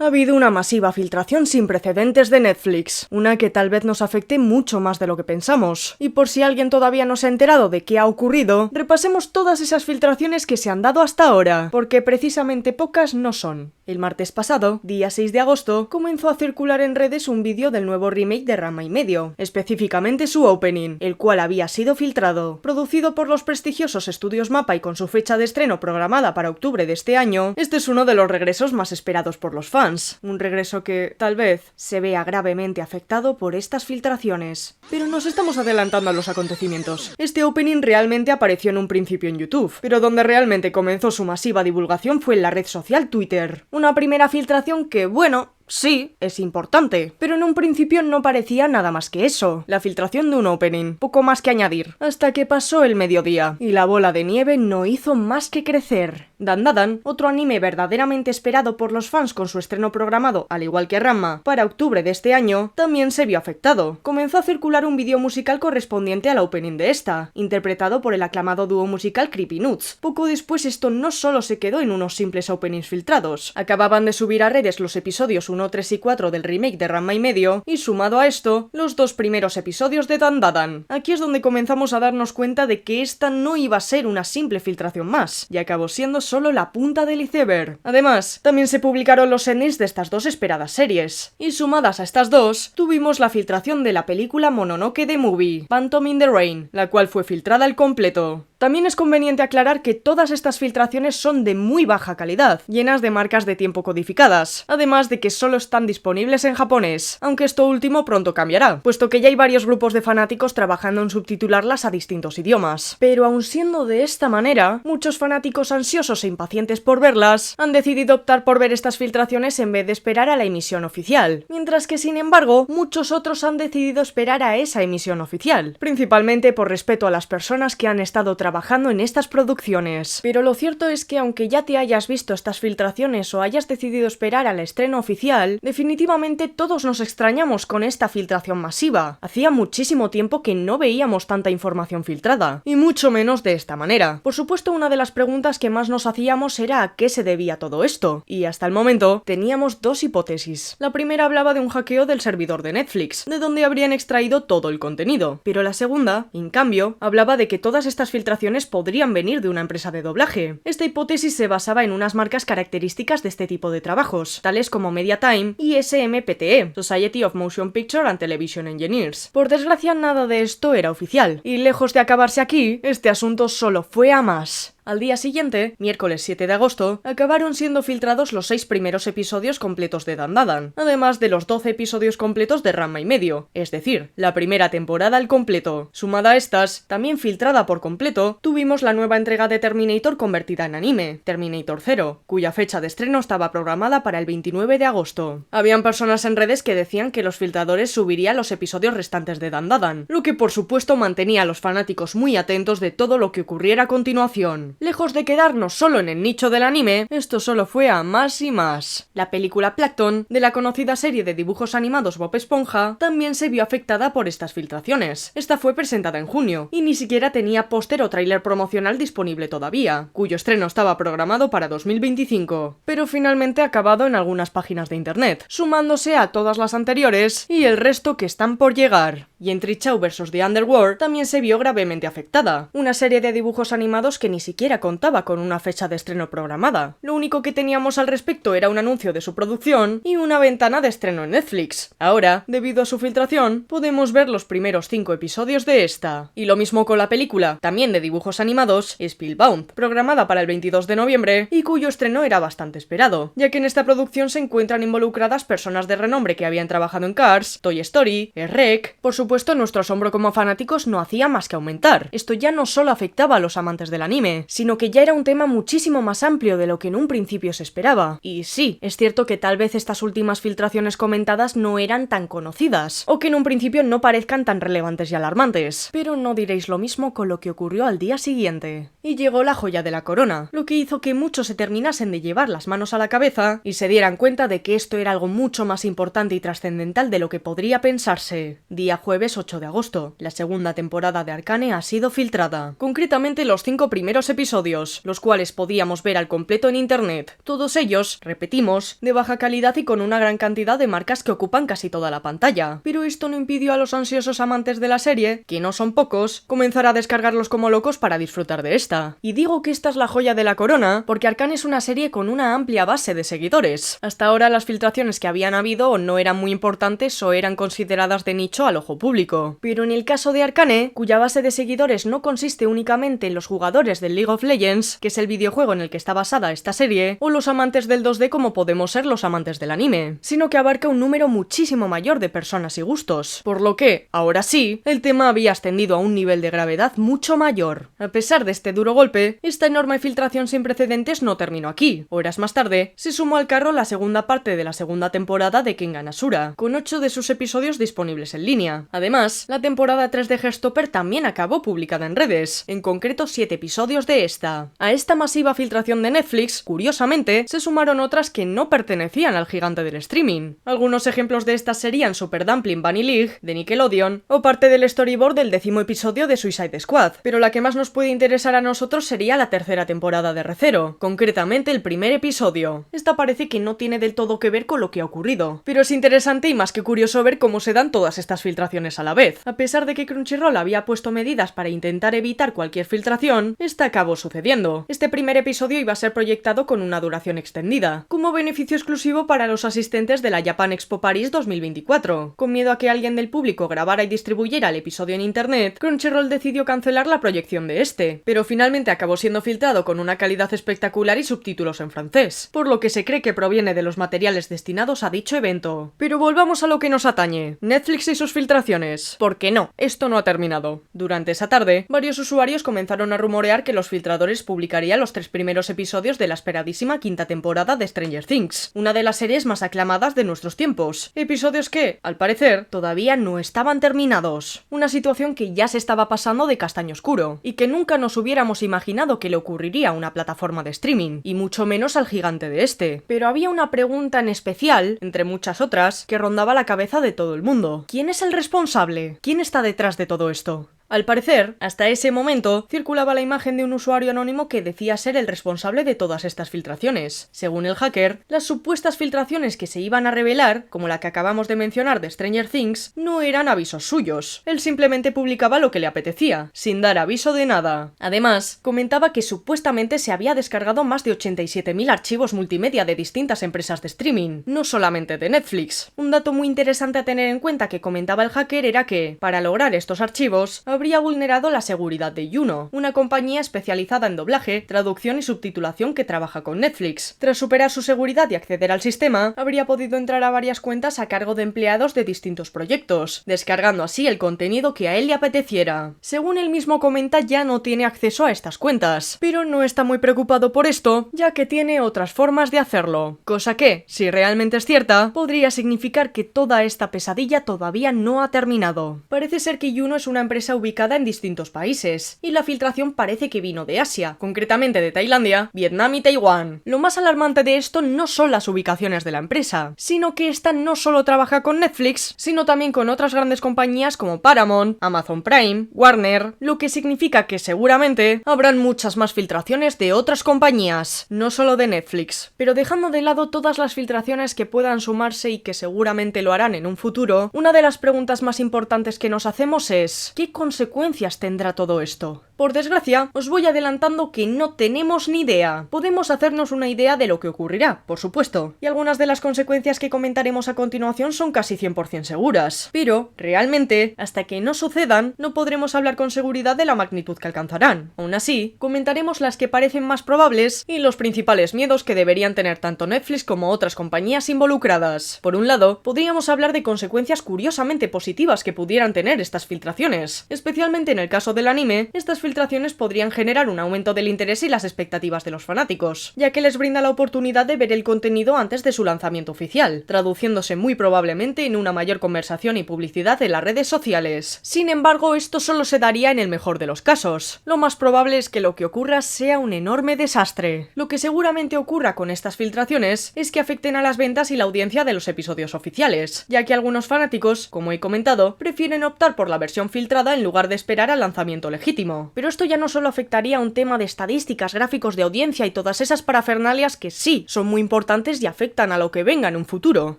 Ha habido una masiva filtración sin precedentes de Netflix, una que tal vez nos afecte mucho más de lo que pensamos. Y por si alguien todavía no se ha enterado de qué ha ocurrido, repasemos todas esas filtraciones que se han dado hasta ahora, porque precisamente pocas no son. El martes pasado, día 6 de agosto, comenzó a circular en redes un vídeo del nuevo remake de Ranma y medio, específicamente su opening, el cual había sido filtrado. Producido por los prestigiosos estudios MAPPA y con su fecha de estreno programada para octubre de este año, este es uno de los regresos más esperados por los fans. Un regreso que, tal vez, se vea gravemente afectado por estas filtraciones. Pero nos estamos adelantando a los acontecimientos. Este opening realmente apareció en un principio en YouTube, pero donde realmente comenzó su masiva divulgación fue en la red social Twitter. Una primera filtración que, bueno, sí, es importante, pero en un principio no parecía nada más que eso, la filtración de un opening, poco más que añadir, hasta que pasó el mediodía, y la bola de nieve no hizo más que crecer. Dandadan, otro anime verdaderamente esperado por los fans con su estreno programado, al igual que Ranma, para octubre de este año, también se vio afectado. Comenzó a circular un vídeo musical correspondiente al opening de esta, interpretado por el aclamado dúo musical Creepy Nuts. Poco después esto no solo se quedó en unos simples openings filtrados, acababan de subir a redes los episodios 1, 3 y 4 del remake de Ranma y medio, y sumado a esto, los dos primeros episodios de Dandadan. Aquí es donde comenzamos a darnos cuenta de que esta no iba a ser una simple filtración más, y acabó siendo solo la punta del iceberg. Además, también se publicaron los endings de estas dos esperadas series, y sumadas a estas dos, tuvimos la filtración de la película Mononoke The Movie, Phantom in the Rain, la cual fue filtrada al completo. También es conveniente aclarar que todas estas filtraciones son de muy baja calidad, llenas de marcas de tiempo codificadas, además de que solo están disponibles en japonés, aunque esto último pronto cambiará, puesto que ya hay varios grupos de fanáticos trabajando en subtitularlas a distintos idiomas. Pero aun siendo de esta manera, muchos fanáticos ansiosos e impacientes por verlas han decidido optar por ver estas filtraciones en vez de esperar a la emisión oficial, mientras que sin embargo, muchos otros han decidido esperar a esa emisión oficial, principalmente por respeto a las personas que han estado trabajando en estas producciones. Pero lo cierto es que aunque ya te hayas visto estas filtraciones o hayas decidido esperar al estreno oficial, definitivamente todos nos extrañamos con esta filtración masiva. Hacía muchísimo tiempo que no veíamos tanta información filtrada, y mucho menos de esta manera. Por supuesto, una de las preguntas que más nos hacíamos era a qué se debía todo esto, y hasta el momento teníamos dos hipótesis. La primera hablaba de un hackeo del servidor de Netflix, de donde habrían extraído todo el contenido, pero la segunda, en cambio, hablaba de que todas estas filtraciones podrían venir de una empresa de doblaje. Esta hipótesis se basaba en unas marcas características de este tipo de trabajos, tales como Mediatime y SMPTE, Society of Motion Picture and Television Engineers. Por desgracia, nada de esto era oficial, y lejos de acabarse aquí, este asunto solo fue a más. Al día siguiente, miércoles 7 de agosto, acabaron siendo filtrados los 6 primeros episodios completos de Dandadan, además de los 12 episodios completos de Ranma y medio, es decir, la primera temporada al completo. Sumada a estas, también filtrada por completo, tuvimos la nueva entrega de Terminator convertida en anime, Terminator 0, cuya fecha de estreno estaba programada para el 29 de agosto. Habían personas en redes que decían que los filtradores subirían los episodios restantes de Dandadan, lo que por supuesto mantenía a los fanáticos muy atentos de todo lo que ocurriera a continuación. Lejos de quedarnos solo en el nicho del anime, esto solo fue a más y más. La película Plankton, de la conocida serie de dibujos animados Bob Esponja, también se vio afectada por estas filtraciones. Esta fue presentada en junio, y ni siquiera tenía póster o tráiler promocional disponible todavía, cuyo estreno estaba programado para 2025, pero finalmente ha acabado en algunas páginas de internet, sumándose a todas las anteriores y el resto que están por llegar. Y en Trichau vs. The Underworld también se vio gravemente afectada, una serie de dibujos animados que ni siquiera contaba con una fecha de estreno programada. Lo único que teníamos al respecto era un anuncio de su producción y una ventana de estreno en Netflix. Ahora, debido a su filtración, podemos ver los primeros 5 episodios de esta. Y lo mismo con la película, también de dibujos animados, Spellbound, programada para el 22 de noviembre y cuyo estreno era bastante esperado, ya que en esta producción se encuentran involucradas personas de renombre que habían trabajado en Cars, Toy Story, Shrek. Por supuesto, nuestro asombro como fanáticos no hacía más que aumentar. Esto ya no solo afectaba a los amantes del anime, sino que ya era un tema muchísimo más amplio de lo que en un principio se esperaba. Y sí, es cierto que tal vez estas últimas filtraciones comentadas no eran tan conocidas, o que en un principio no parezcan tan relevantes y alarmantes, pero no diréis lo mismo con lo que ocurrió al día siguiente. Y llegó la joya de la corona, lo que hizo que muchos se terminasen de llevar las manos a la cabeza y se dieran cuenta de que esto era algo mucho más importante y trascendental de lo que podría pensarse. Día jueves 8 de agosto, la segunda temporada de Arcane ha sido filtrada. Concretamente los 5 primeros episodios episodios, los cuales podíamos ver al completo en internet. Todos ellos, repetimos, de baja calidad y con una gran cantidad de marcas que ocupan casi toda la pantalla. Pero esto no impidió a los ansiosos amantes de la serie, que no son pocos, comenzar a descargarlos como locos para disfrutar de esta. Y digo que esta es la joya de la corona, porque Arcane es una serie con una amplia base de seguidores. Hasta ahora las filtraciones que habían habido o no eran muy importantes o eran consideradas de nicho al ojo público. Pero en el caso de Arcane, cuya base de seguidores no consiste únicamente en los jugadores del League of Legends, que es el videojuego en el que está basada esta serie, o los amantes del 2D como podemos ser los amantes del anime, sino que abarca un número muchísimo mayor de personas y gustos, por lo que, ahora sí, el tema había ascendido a un nivel de gravedad mucho mayor. A pesar de este duro golpe, esta enorme filtración sin precedentes no terminó aquí. Horas más tarde, se sumó al carro la segunda parte de la segunda temporada de Kengan Ashura, con 8 de sus episodios disponibles en línea. Además, la temporada 3 de Heartstopper también acabó publicada en redes, en concreto 7 episodios de esta. A esta masiva filtración de Netflix, curiosamente, se sumaron otras que no pertenecían al gigante del streaming. Algunos ejemplos de estas serían Super Dumpling Bunny League, de Nickelodeon, o parte del storyboard del 10º episodio de Suicide Squad, pero la que más nos puede interesar a nosotros sería la tercera temporada de Re:Zero, concretamente el primer episodio. Esta parece que no tiene del todo que ver con lo que ha ocurrido, pero es interesante y más que curioso ver cómo se dan todas estas filtraciones a la vez. A pesar de que Crunchyroll había puesto medidas para intentar evitar cualquier filtración, esta acabó sucediendo. Este primer episodio iba a ser proyectado con una duración extendida, como beneficio exclusivo para los asistentes de la Japan Expo Paris 2024. Con miedo a que alguien del público grabara y distribuyera el episodio en internet, Crunchyroll decidió cancelar la proyección de este, pero finalmente acabó siendo filtrado con una calidad espectacular y subtítulos en francés, por lo que se cree que proviene de los materiales destinados a dicho evento. Pero volvamos a lo que nos atañe, Netflix y sus filtraciones. Porque no, esto no ha terminado. Durante esa tarde, varios usuarios comenzaron a rumorear que los filtradores publicarían los 3 primeros episodios de la esperadísima quinta temporada de Stranger Things, una de las series más aclamadas de nuestros tiempos. Episodios que, al parecer, todavía no estaban terminados. Una situación que ya se estaba pasando de castaño oscuro, y que nunca nos hubiéramos imaginado que le ocurriría a una plataforma de streaming, y mucho menos al gigante de este. Pero había una pregunta en especial, entre muchas otras, que rondaba la cabeza de todo el mundo. ¿Quién es el responsable? ¿Quién está detrás de todo esto? Al parecer, hasta ese momento, circulaba la imagen de un usuario anónimo que decía ser el responsable de todas estas filtraciones. Según el hacker, las supuestas filtraciones que se iban a revelar, como la que acabamos de mencionar de Stranger Things, no eran avisos suyos. Él simplemente publicaba lo que le apetecía, sin dar aviso de nada. Además, comentaba que supuestamente se había descargado más de 87.000 archivos multimedia de distintas empresas de streaming, no solamente de Netflix. Un dato muy interesante a tener en cuenta que comentaba el hacker era que, para lograr estos archivos, habría vulnerado la seguridad de Juno, una compañía especializada en doblaje, traducción y subtitulación que trabaja con Netflix. Tras superar su seguridad y acceder al sistema, habría podido entrar a varias cuentas a cargo de empleados de distintos proyectos, descargando así el contenido que a él le apeteciera. Según él mismo comenta, ya no tiene acceso a estas cuentas, pero no está muy preocupado por esto, ya que tiene otras formas de hacerlo, cosa que, si realmente es cierta, podría significar que toda esta pesadilla todavía no ha terminado. Parece ser que Juno es una empresa ubicada en distintos países, y la filtración parece que vino de Asia, concretamente de Tailandia, Vietnam y Taiwán. Lo más alarmante de esto no son las ubicaciones de la empresa, sino que esta no solo trabaja con Netflix, sino también con otras grandes compañías como Paramount, Amazon Prime, Warner, lo que significa que seguramente habrán muchas más filtraciones de otras compañías, no solo de Netflix. Pero dejando de lado todas las filtraciones que puedan sumarse y que seguramente lo harán en un futuro, una de las preguntas más importantes que nos hacemos es ¿qué consecuencias tendrá todo esto? Por desgracia, os voy adelantando que no tenemos ni idea. Podemos hacernos una idea de lo que ocurrirá, por supuesto, y algunas de las consecuencias que comentaremos a continuación son casi 100% seguras. Pero, realmente, hasta que no sucedan, no podremos hablar con seguridad de la magnitud que alcanzarán. Aún así, comentaremos las que parecen más probables y los principales miedos que deberían tener tanto Netflix como otras compañías involucradas. Por un lado, podríamos hablar de consecuencias curiosamente positivas que pudieran tener estas filtraciones. Especialmente en el caso del anime, estas filtraciones podrían generar un aumento del interés y las expectativas de los fanáticos, ya que les brinda la oportunidad de ver el contenido antes de su lanzamiento oficial, traduciéndose muy probablemente en una mayor conversación y publicidad en las redes sociales. Sin embargo, esto solo se daría en el mejor de los casos. Lo más probable es que lo que ocurra sea un enorme desastre. Lo que seguramente ocurra con estas filtraciones es que afecten a las ventas y la audiencia de los episodios oficiales, ya que algunos fanáticos, como he comentado, prefieren optar por la versión filtrada en lugar de esperar al lanzamiento legítimo. Pero esto ya no solo afectaría a un tema de estadísticas, gráficos de audiencia y todas esas parafernalias que sí, son muy importantes y afectan a lo que venga en un futuro.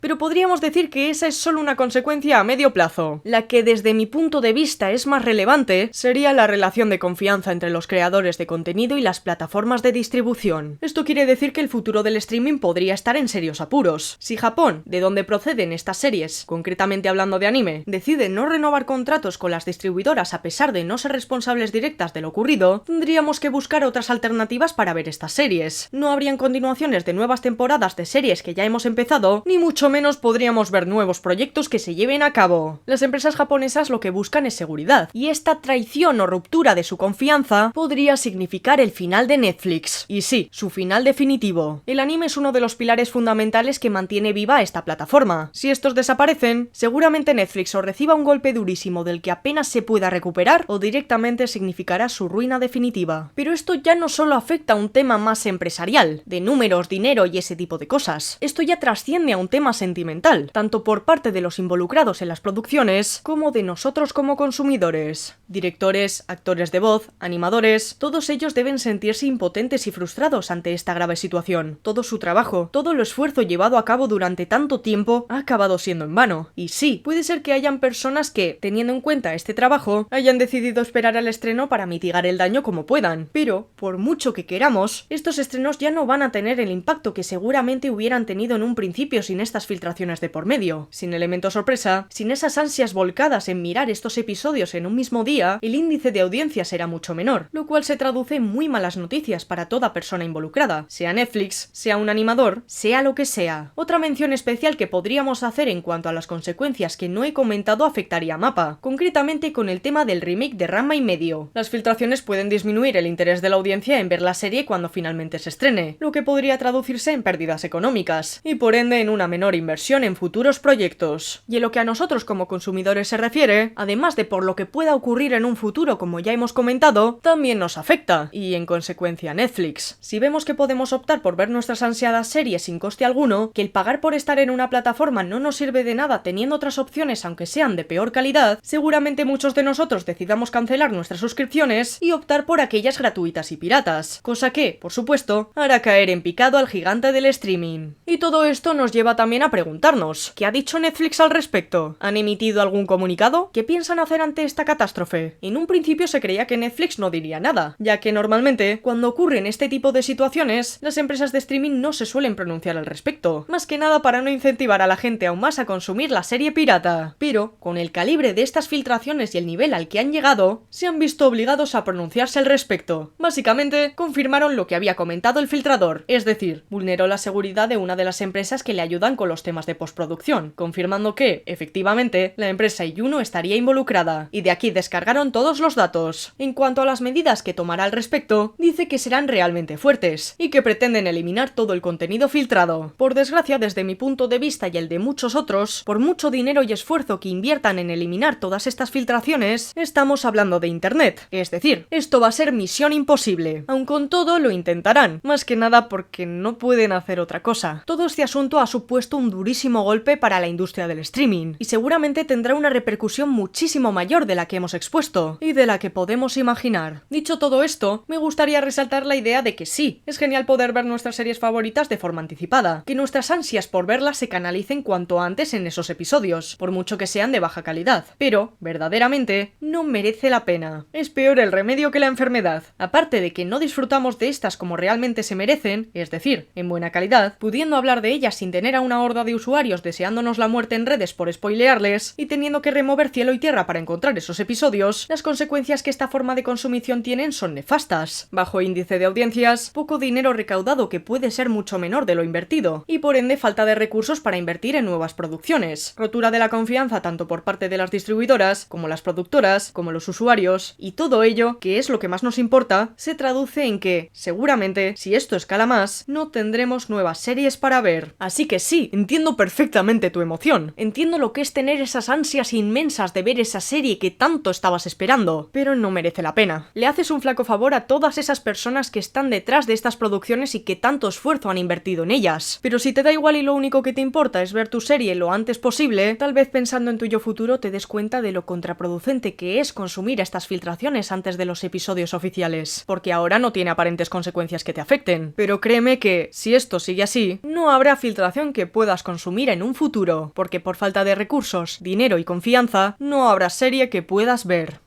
Pero podríamos decir que esa es solo una consecuencia a medio plazo. La que desde mi punto de vista es más relevante sería la relación de confianza entre los creadores de contenido y las plataformas de distribución. Esto quiere decir que el futuro del streaming podría estar en serios apuros. Si Japón, de donde proceden estas series, concretamente hablando de anime, decide no renovar contratos con las distribuidoras a pesar de no ser responsables directas de lo ocurrido, tendríamos que buscar otras alternativas para ver estas series. No habrían continuaciones de nuevas temporadas de series que ya hemos empezado, ni mucho menos podríamos ver nuevos proyectos que se lleven a cabo. Las empresas japonesas lo que buscan es seguridad, y esta traición o ruptura de su confianza podría significar el final de Netflix. Y sí, su final definitivo. El anime es uno de los pilares fundamentales que mantiene viva esta plataforma. Si estos desaparecen, seguramente Netflix o reciba un golpe durísimo del que apenas se pueda recuperar, o directamente significará su ruina definitiva. Pero esto ya no solo afecta a un tema más empresarial, de números, dinero y ese tipo de cosas. Esto ya trasciende a un tema sentimental, tanto por parte de los involucrados en las producciones, como de nosotros como consumidores. Directores, actores de voz, animadores, todos ellos deben sentirse impotentes y frustrados ante esta grave situación. Todo su trabajo, todo el esfuerzo llevado a cabo durante tanto tiempo ha acabado siendo en vano. Y sí, puede ser que hayan personas que, teniendo en cuenta este trabajo, hayan decidido esperar al estreno para mitigar el daño como puedan. Pero, por mucho que queramos, estos estrenos ya no van a tener el impacto que seguramente hubieran tenido en un principio sin estas filtraciones de por medio. Sin elemento sorpresa, sin esas ansias volcadas en mirar estos episodios en un mismo día, el índice de audiencia será mucho menor, lo cual se traduce en muy malas noticias para toda persona involucrada, sea Netflix, sea un animador, sea lo que sea. Otra mención especial que podríamos hacer en cuanto a las consecuencias que no he comentado afectaría a MAPPA, concretamente con el tema del remake de Ranma y medio. Las filtraciones pueden disminuir el interés de la audiencia en ver la serie cuando finalmente se estrene, lo que podría traducirse en pérdidas económicas, y por ende en una menor inversión en futuros proyectos. Y en lo que a nosotros como consumidores se refiere, además de por lo que pueda ocurrir en un futuro como ya hemos comentado, también nos afecta, y en consecuencia Netflix. Si vemos que podemos optar por ver nuestras ansiadas series sin coste alguno, que el pagar por estar en una plataforma no nos sirve de nada teniendo otras opciones aunque sean de peor calidad, seguramente muchos de nosotros decidamos cancelar nuestras suscripciones y optar por aquellas gratuitas y piratas, cosa que, por supuesto, hará caer en picado al gigante del streaming. Y todo esto nos lleva también a preguntarnos, ¿qué ha dicho Netflix al respecto? ¿Han emitido algún comunicado? ¿Qué piensan hacer ante esta catástrofe? En un principio se creía que Netflix no diría nada, ya que normalmente, cuando ocurren este tipo de situaciones, las empresas de streaming no se suelen pronunciar al respecto, más que nada para no incentivar a la gente aún más a consumir la serie pirata. Pero, con el calibre de estas filtraciones y el nivel al que han llegado, se han visto obligados a pronunciarse al respecto. Básicamente, confirmaron lo que había comentado el filtrador, es decir, vulneró la seguridad de una de las empresas que le ayudan con los temas de postproducción, confirmando que, efectivamente, la empresa Iyuno estaría involucrada, y de aquí descargaron todos los datos. En cuanto a las medidas que tomará al respecto, dice que serán realmente fuertes, y que pretenden eliminar todo el contenido filtrado. Por desgracia, desde mi punto de vista y el de muchos otros, por mucho dinero y esfuerzo que inviertan en eliminar todas estas filtraciones, estamos hablando de internet. Es decir, esto va a ser misión imposible. Aun con todo, lo intentarán, más que nada porque no pueden hacer otra cosa. Todo este asunto ha supuesto un durísimo golpe para la industria del streaming, y seguramente tendrá una repercusión muchísimo mayor de la que hemos expuesto, y de la que podemos imaginar. Dicho todo esto, me gustaría resaltar la idea de que sí, es genial poder ver nuestras series favoritas de forma anticipada, que nuestras ansias por verlas se canalicen cuanto antes en esos episodios, por mucho que sean de baja calidad, pero, verdaderamente, no merece la pena. Es peor el remedio que la enfermedad. Aparte de que no disfrutamos de estas como realmente se merecen, es decir, en buena calidad, pudiendo hablar de ellas sin tener a una horda de usuarios deseándonos la muerte en redes por spoilearles, y teniendo que remover cielo y tierra para encontrar esos episodios, las consecuencias que esta forma de consumición tienen son nefastas. Bajo índice de audiencias, poco dinero recaudado que puede ser mucho menor de lo invertido, y por ende falta de recursos para invertir en nuevas producciones, rotura de la confianza tanto por parte de las distribuidoras, como las productoras, como los usuarios, y todo ello, que es lo que más nos importa, se traduce en que, seguramente, si esto escala más, no tendremos nuevas series para ver. Así que sí, entiendo perfectamente tu emoción, entiendo lo que es tener esas ansias inmensas de ver esa serie que tanto estabas esperando, pero no merece la pena. Le haces un flaco favor a todas esas personas que están detrás de estas producciones y que tanto esfuerzo han invertido en ellas. Pero si te da igual y lo único que te importa es ver tu serie lo antes posible, tal vez pensando en tu yo futuro te des cuenta de lo contraproducente que es consumir estas filtraciones meses antes de los episodios oficiales, porque ahora no tiene aparentes consecuencias que te afecten. Pero créeme que, si esto sigue así, no habrá filtración que puedas consumir en un futuro, porque por falta de recursos, dinero y confianza, no habrá serie que puedas ver.